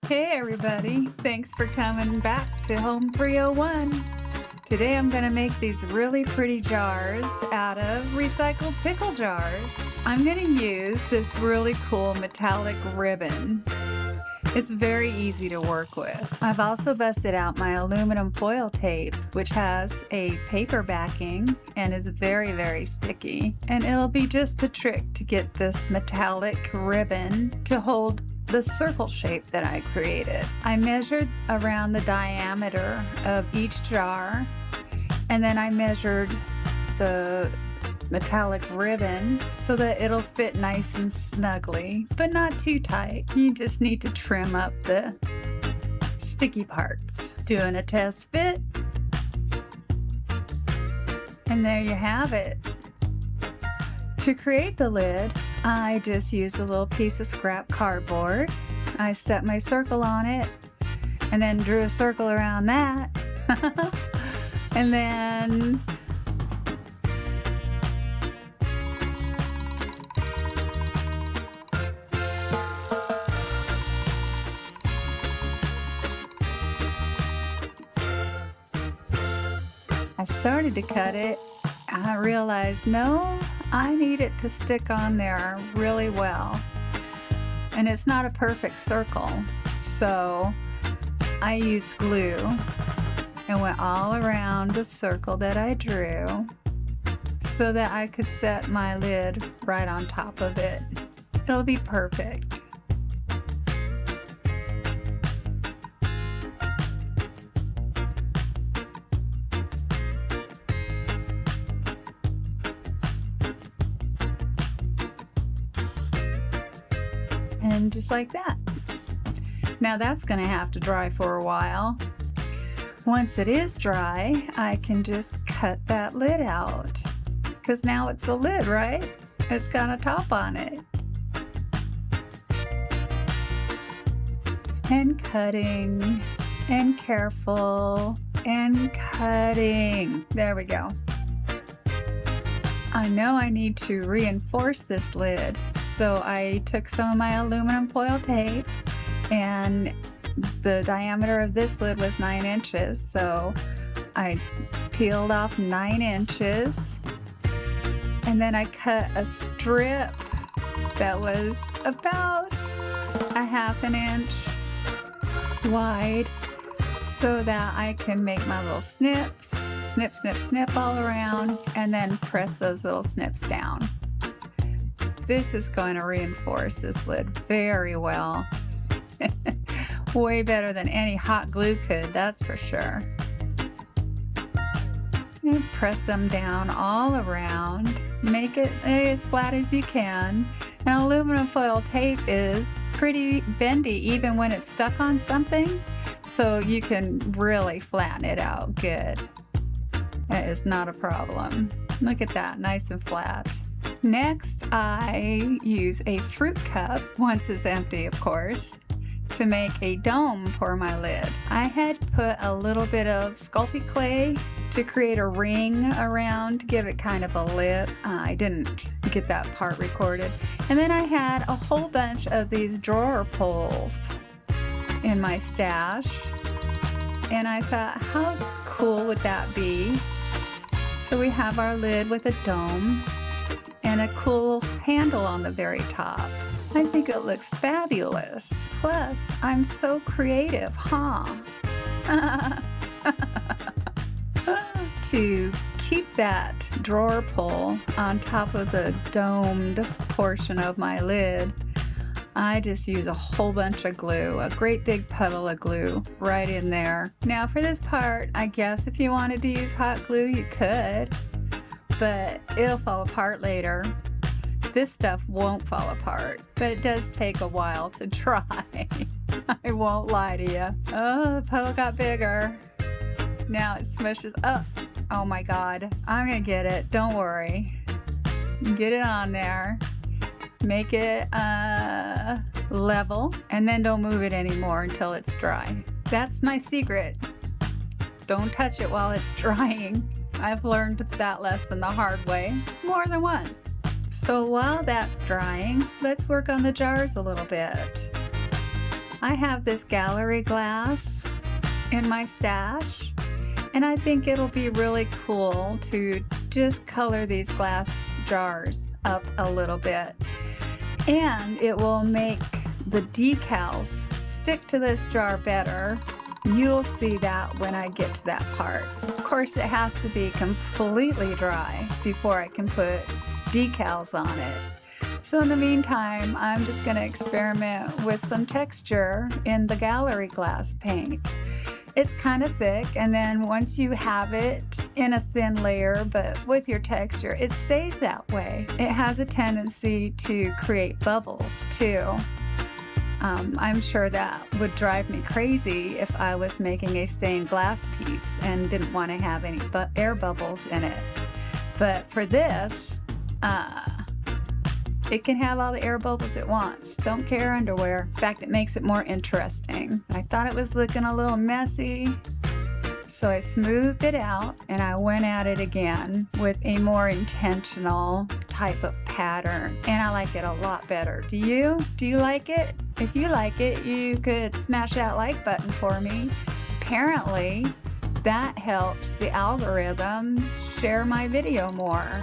Hey everybody, thanks for coming back to Home 301. Today I'm going to make these really pretty jars out of recycled pickle jars. I'm going to use this really cool metallic ribbon. It's very easy to work with. I've also busted out my aluminum foil tape, which has a paper backing and is very, very sticky. And it'll be just the trick to get this metallic ribbon to hold the circle shape that I created. I measured around the diameter of each jar, and then I measured the metallic ribbon so that it'll fit nice and snugly, but not too tight. You just need to trim up the sticky parts. Doing a test fit. And there you have it. To create the lid, I just used a little piece of scrap cardboard. I set my circle on it and then drew a circle around that. And then I started to cut it. I realized, no, I need it to stick on there really well. And it's not a perfect circle. So I used glue and went all around the circle that I drew so that I could set my lid right on top of it. It'll be perfect. And just like that. Now that's going to have to dry for a while. Once it is dry, I can just cut that lid out. Because now it's a lid, right? It's got a top on it. And cutting, and careful, and cutting. There we go. I know I need to reinforce this lid. So I took some of my aluminum foil tape, and the diameter of this lid was 9 inches. So I peeled off 9 inches, and then I cut a strip that was about a ½ inch wide so that I can make my little snips, snip, snip, snip all around, and then press those little snips down. This is going to reinforce this lid very well. Way better than any hot glue could, that's for sure. And press them down all around. Make it as flat as you can. And aluminum foil tape is pretty bendy even when it's stuck on something. So you can really flatten it out good. That is not a problem. Look at that, nice and flat. Next, I use a fruit cup, once it's empty of course, to make a dome for my lid. I had put a little bit of Sculpey clay to create a ring around to give it kind of a lip. I didn't get that part recorded. And then I had a whole bunch of these drawer pulls in my stash. And I thought, how cool would that be? So we have our lid with a dome and a cool handle on the very top. I think it looks fabulous. Plus, I'm so creative, huh? To keep that drawer pull on top of the domed portion of my lid, I just use a whole bunch of glue, a great big puddle of glue right in there. Now for this part, I guess if you wanted to use hot glue, you could, but it'll fall apart later. This stuff won't fall apart, but it does take a while to dry. I won't lie to you. Oh, the puddle got bigger. Now it smushes up. Oh my God, I'm gonna get it, don't worry. Get it on there. Make it level, and then don't move it anymore until it's dry. That's my secret. Don't touch it while it's drying. I've learned that lesson the hard way, more than once. So while that's drying, let's work on the jars a little bit. I have this gallery glass in my stash, and I think it'll be really cool to just color these glass jars up a little bit. And it will make the decals stick to this jar better. You'll see that when I get to that part. Of course, it has to be completely dry before I can put decals on it. So in the meantime, I'm just going to experiment with some texture in the gallery glass paint. It's kind of thick, and then once you have it in a thin layer, but with your texture, it stays that way. It has a tendency to create bubbles too. I'm sure that would drive me crazy if I was making a stained glass piece and didn't want to have any air bubbles in it. But for this, it can have all the air bubbles it wants. Don't care underwear. In fact, it makes it more interesting. I thought it was looking a little messy, so I smoothed it out and I went at it again with a more intentional type of pattern. And I like it a lot better. Do you? Do you like it? If you like it, you could smash that like button for me. Apparently, that helps the algorithm share my video more.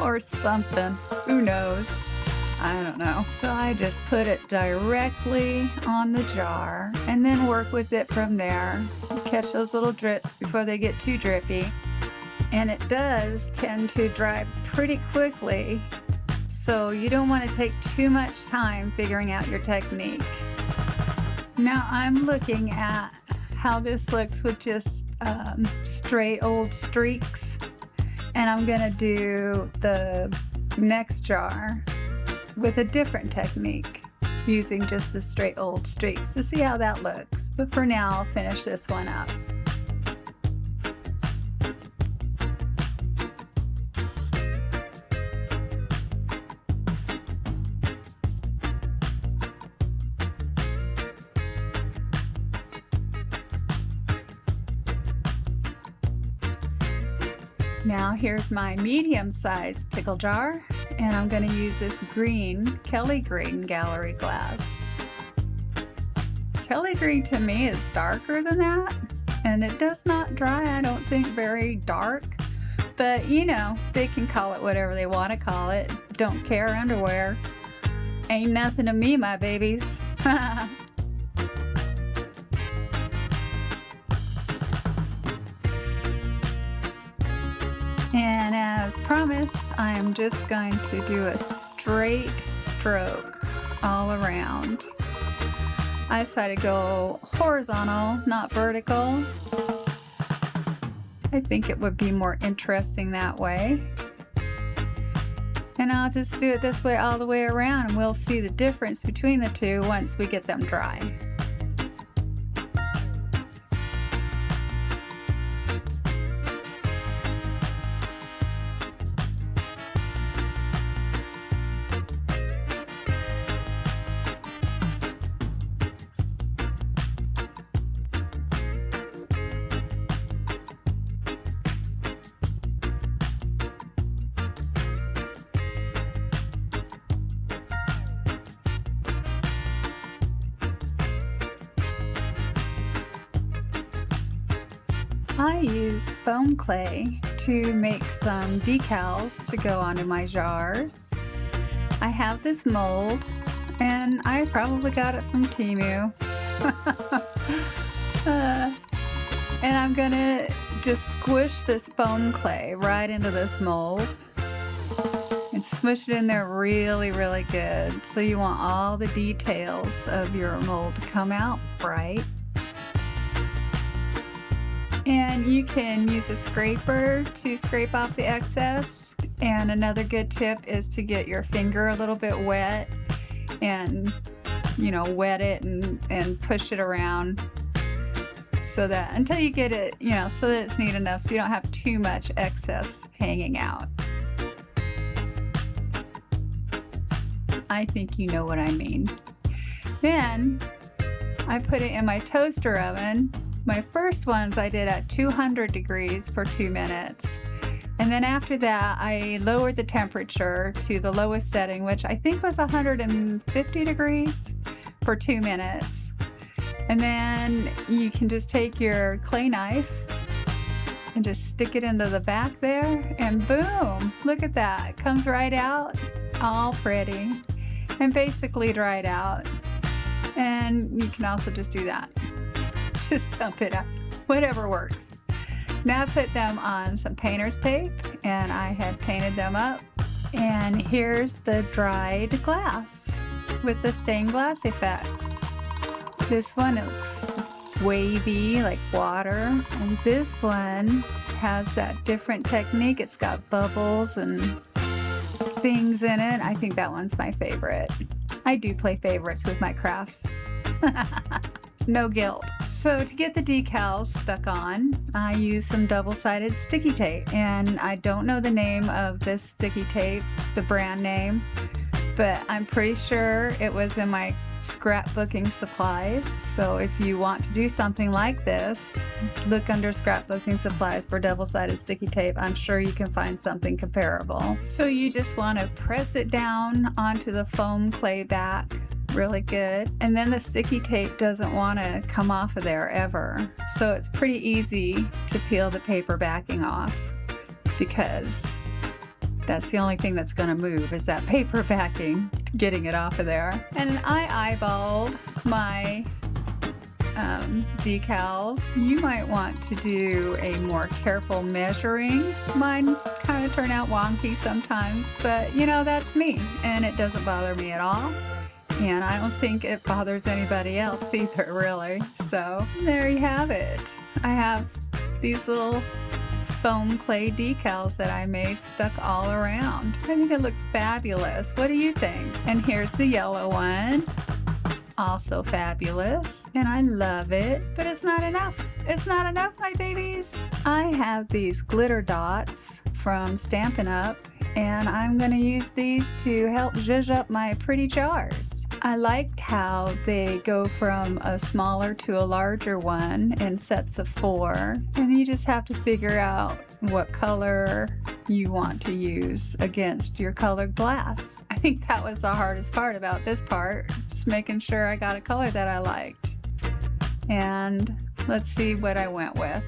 Or something. Who knows? I don't know. So I just put it directly on the jar and then work with it from there. Catch those little drips before they get too drippy. And it does tend to dry pretty quickly, so you don't want to take too much time figuring out your technique. Now I'm looking at how this looks with just straight old streaks. And I'm gonna do the next jar with a different technique using just the straight old streaks to see how that looks. But for now, I'll finish this one up. Now here's my medium-sized pickle jar, and I'm going to use this green, Kelly green gallery glass. Kelly green to me is darker than that, and it does not dry, I don't think, very dark. But you know, they can call it whatever they want to call it. Don't care underwear. Ain't nothing to me, my babies. And as promised, I am just going to do a straight stroke all around. I decided to go horizontal, not vertical. I think it would be more interesting that way. And I'll just do it this way all the way around, and we'll see the difference between the two once we get them dry. I used foam clay to make some decals to go onto my jars. I have this mold, and I probably got it from Temu. And I'm gonna just squish this foam clay right into this mold and smush it in there really, really good. So you want all the details of your mold to come out right. And you can use a scraper to scrape off the excess. And another good tip is to get your finger a little bit wet and, you know, wet it and push it around so that until you get it, you know, so that it's neat enough so you don't have too much excess hanging out. I think you know what I mean. Then I put it in my toaster oven. My first ones I did at 200 degrees for 2 minutes. And then after that, I lowered the temperature to the lowest setting, which I think was 150 degrees. for 2 minutes. And then you can just take your clay knife and just stick it into the back there, and boom, look at that. It comes right out, all pretty, and basically dried out. And you can also just do that. Just dump it out, whatever works. Now put them on some painter's tape, and I had painted them up. And here's the dried glass with the stained glass effects. This one looks wavy like water, and this one has that different technique. It's got bubbles and things in it. I think that one's my favorite. I do play favorites with my crafts. No guilt. So to get the decals stuck on, I use some double-sided sticky tape, and I don't know the name of this sticky tape, the brand name, but I'm pretty sure it was in my scrapbooking supplies. So if you want to do something like this, look under scrapbooking supplies for double-sided sticky tape. I'm sure you can find something comparable. So you just want to press it down onto the foam clay back really good, and then the sticky tape doesn't want to come off of there ever. So it's pretty easy to peel the paper backing off, because that's the only thing that's going to move is that paper backing, getting it off of there. And I eyeballed my decals. You might want to do a more careful measuring. Mine kind of turn out wonky sometimes, but you know, that's me, and it doesn't bother me at all. And I don't think it bothers anybody else either, really. So there you have it. I have these little foam clay decals that I made stuck all around. I think it looks fabulous. What do you think? And here's the yellow one. Also fabulous. And I love it, but it's not enough. It's not enough, my babies. I have these glitter dots from Stampin' Up, and I'm going to use these to help zhuzh up my pretty jars. I liked how they go from a smaller to a larger one in sets of 4, and you just have to figure out what color you want to use against your colored glass. I think that was the hardest part about this part, just making sure I got a color that I liked. And let's see what I went with.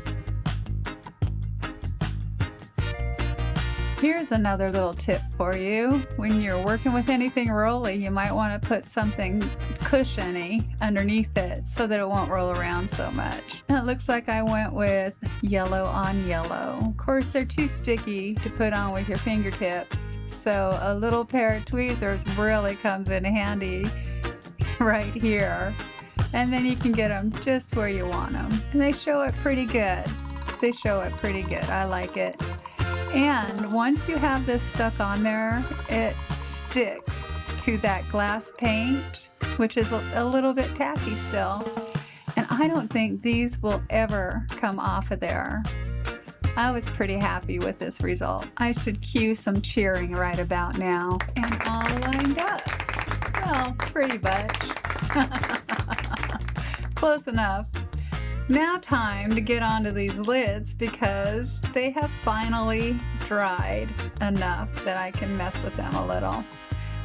Here's another little tip for you. When you're working with anything rolly, you might want to put something cushiony underneath it so that it won't roll around so much. And it looks like I went with yellow on yellow. Of course, they're too sticky to put on with your fingertips, so a little pair of tweezers really comes in handy right here. And then you can get them just where you want them. And they show it pretty good. They show it pretty good. I like it. And once you have this stuck on there, it sticks to that glass paint, which is a little bit tacky still. And I don't think these will ever come off of there. I was pretty happy with this result. I should cue some cheering right about now. And all lined up. Well, pretty much. Close enough. Now time to get onto these lids, because they have finally dried enough that I can mess with them a little.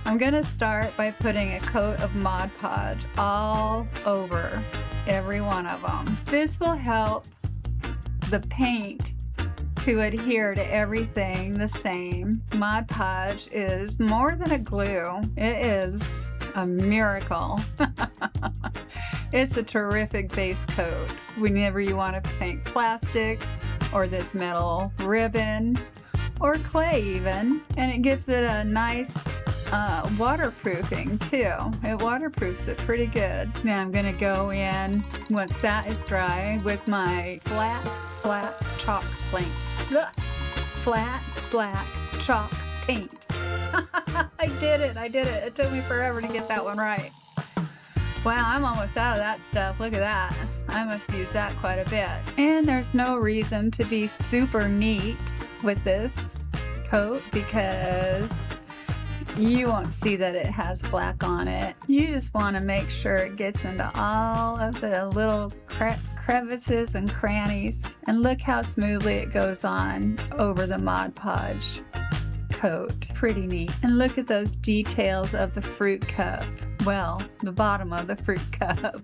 I'm going to start by putting a coat of Mod Podge all over every one of them. This will help the paint to adhere to everything the same. Mod Podge is more than a glue. It is a miracle. It's a terrific base coat whenever you want to paint plastic or this metal ribbon or clay even, and it gives it a nice waterproofing too. It waterproofs it pretty good. Now I'm going to go in, once that is dry, with my flat black chalk paint. Flat black chalk paint. I did it. It took me forever to get that one right. Wow, I'm almost out of that stuff. Look at that. I must use that quite a bit. And there's no reason to be super neat with this coat, because you won't see that it has black on it. You just want to make sure it gets into all of the little crevices and crannies. And look how smoothly it goes on over the Mod Podge coat. Pretty neat. And look at those details of the fruit cup. well, the bottom of the fruit cup.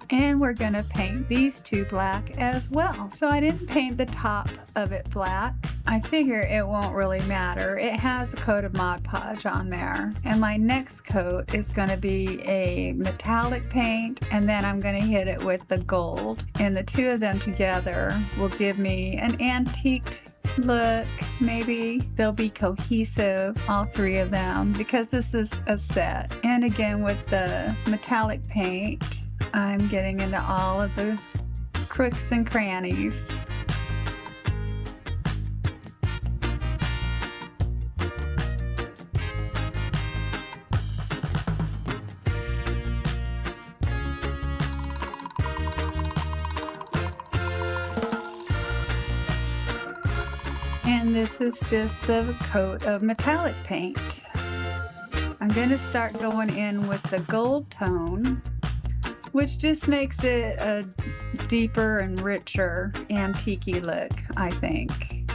And we're gonna paint these two black as well. So I didn't paint the top of it black. I figure it won't really matter. It has a coat of Mod Podge on there. And my next coat is gonna be a metallic paint, and then I'm gonna hit it with the gold. And the two of them together will give me an antiqued look. Maybe they'll be cohesive, all three of them, because this is a set. And again, with the metallic paint, I'm getting into all of the crooks and crannies. And this is just the coat of metallic paint. I'm going to start going in with the gold tone, which just makes it a deeper and richer antique-y look, I think.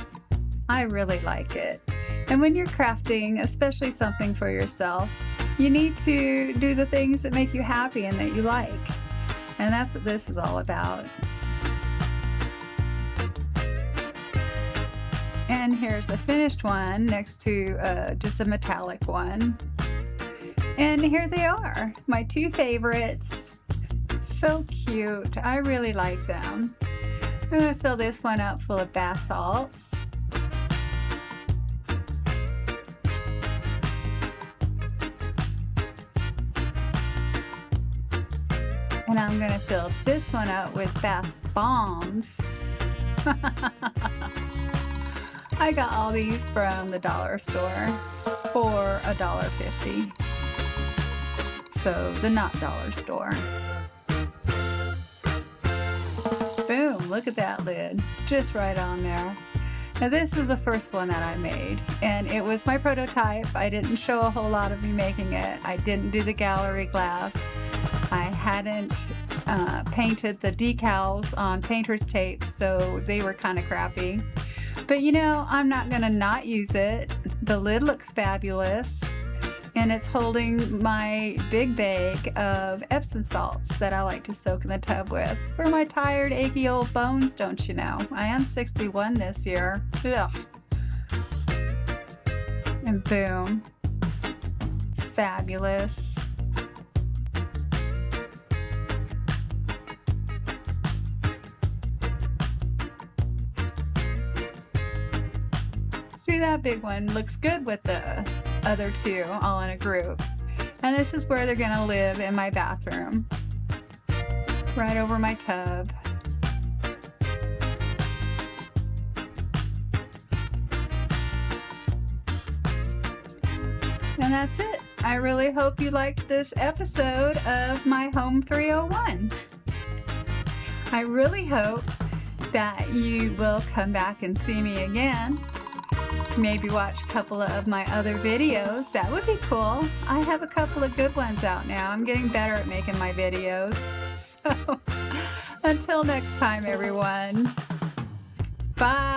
I really like it. And when you're crafting, especially something for yourself, you need to do the things that make you happy and that you like. And that's what this is all about. And here's a finished one next to just a metallic one. And here they are, my two favorites. So cute. I really like them. I'm going to fill this one up full of bath salts. And I'm going to fill this one up with bath bombs. I got all these from the dollar store for $1.50. So the not dollar store. Boom, look at that lid, just right on there. Now this is the first one that I made, and it was my prototype. I didn't show a whole lot of me making it. I didn't do the gallery glass. I hadn't painted the decals on painter's tape, so they were kind of crappy. But you know, I'm not gonna not use it. The lid looks fabulous, and it's holding my big bag of Epsom salts that I like to soak in the tub with for my tired, achy old bones, don't you know? I am 61 this year. Ugh. And boom. Fabulous. See, that big one looks good with the other two all in a group. And this is where they're gonna live, in my bathroom. Right over my tub. And that's it. I really hope you liked this episode of my Home 301. I really hope that you will come back and see me again. Maybe watch a couple of my other videos. That would be cool. I have a couple of good ones out now. I'm getting better at making my videos. So until next time, everyone. Bye.